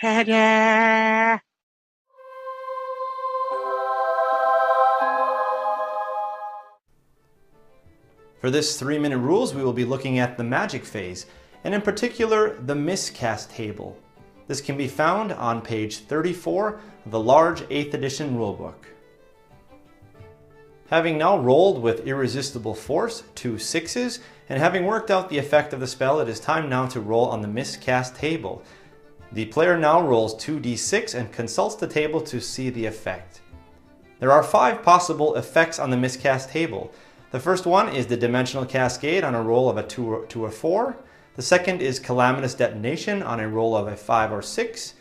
Cheide! For this 3-minute rules, we will be looking at the magic phase, and in particular, the Miscast table. This can be found on page 34 of the large 8th edition rulebook. Having now rolled with Irresistible Force 2 6s, and having worked out the effect of the spell, it is time now to roll on the Miscast table. The player now rolls 2d6 and consults the table to see the effect. There are 5 possible effects on the Miscast table. The first one is the Dimensional Cascade on a roll of a 2 to a 4. The second is Calamitous Detonation on a roll of a 5 or 6.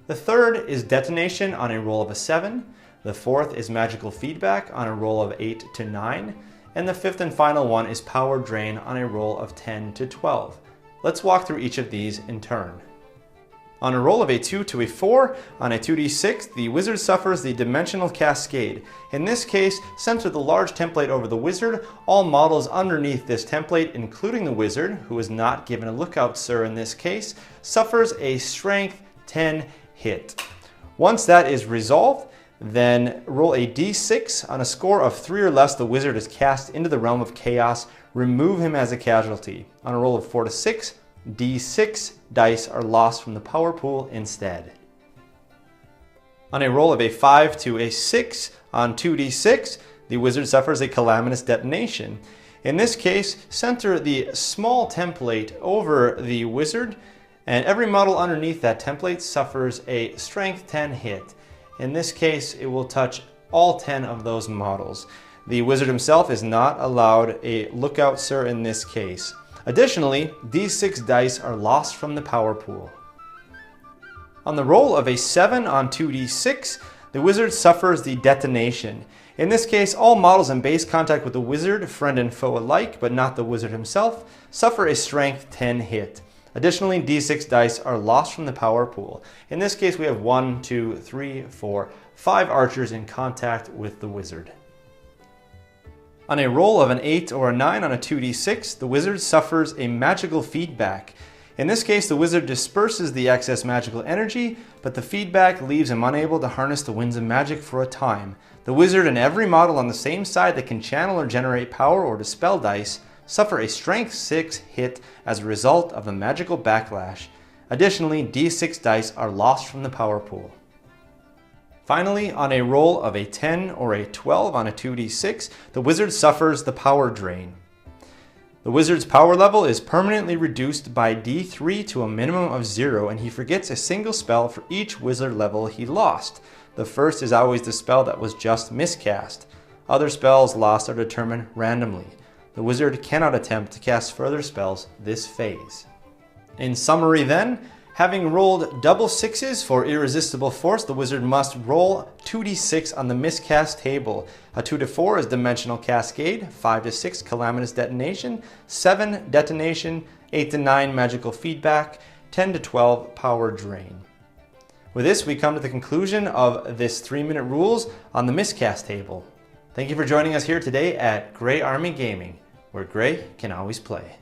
The third is Detonation on a roll of a 7. The fourth is Magical Feedback on a roll of 8 to 9. And the fifth and final one is Power Drain on a roll of 10 to 12. Let's walk through each of these in turn. On a roll of a 2 to a 4, on a 2d6, the wizard suffers the Dimensional Cascade. In this case, center the large template over the wizard. All models underneath this template, including the wizard, who is not given a lookout sir in this case, suffers a Strength 10 hit. Once that is resolved, then roll a d6. On a score of 3 or less, the wizard is cast into the realm of chaos. Remove him as a casualty. On a roll of 4 to 6, d6 dice are lost from the power pool instead. On a roll of a 5 to a 6 on 2d6, the wizard suffers a Calamitous Detonation. In this case, center the small template over the wizard, and every model underneath that template suffers a Strength 10 hit. In this case, it will touch all 10 of those models. The wizard himself is not allowed a lookout sir in this case. Additionally, d6 dice are lost from the power pool. On the roll of a 7 on 2d6, the wizard suffers the Detonation. In this case, all models in base contact with the wizard, friend and foe alike, but not the wizard himself, suffer a Strength 10 hit. Additionally, d6 dice are lost from the power pool. In this case, we have 1, 2, 3, 4, 5 archers in contact with the wizard. On a roll of an 8 or a 9 on a 2d6, the wizard suffers a Magical Feedback. In this case, the wizard disperses the excess magical energy, but the feedback leaves him unable to harness the winds of magic for a time. The wizard and every model on the same side that can channel or generate power or dispel dice suffer a Strength 6 hit as a result of the magical backlash. Additionally, d6 dice are lost from the power pool. Finally, on a roll of a 10 or a 12 on a 2d6, the wizard suffers the Power Drain. The wizard's power level is permanently reduced by d3 to a minimum of 0, and he forgets a single spell for each wizard level he lost. The first is always the spell that was just miscast. Other spells lost are determined randomly. The wizard cannot attempt to cast further spells this phase. In summary then, having rolled double 6s for Irresistible Force, the wizard must roll 2d6 on the Miscast table. A 2 to 4 is Dimensional Cascade, 5 to 6 Calamitous Detonation, 7 Detonation, 8 to 9 Magical Feedback, 10 to 12 Power Drain. With this, we come to the conclusion of this 3-minute rules on the Miscast table. Thank you for joining us here today at Grey Army Gaming, where Grey can always play.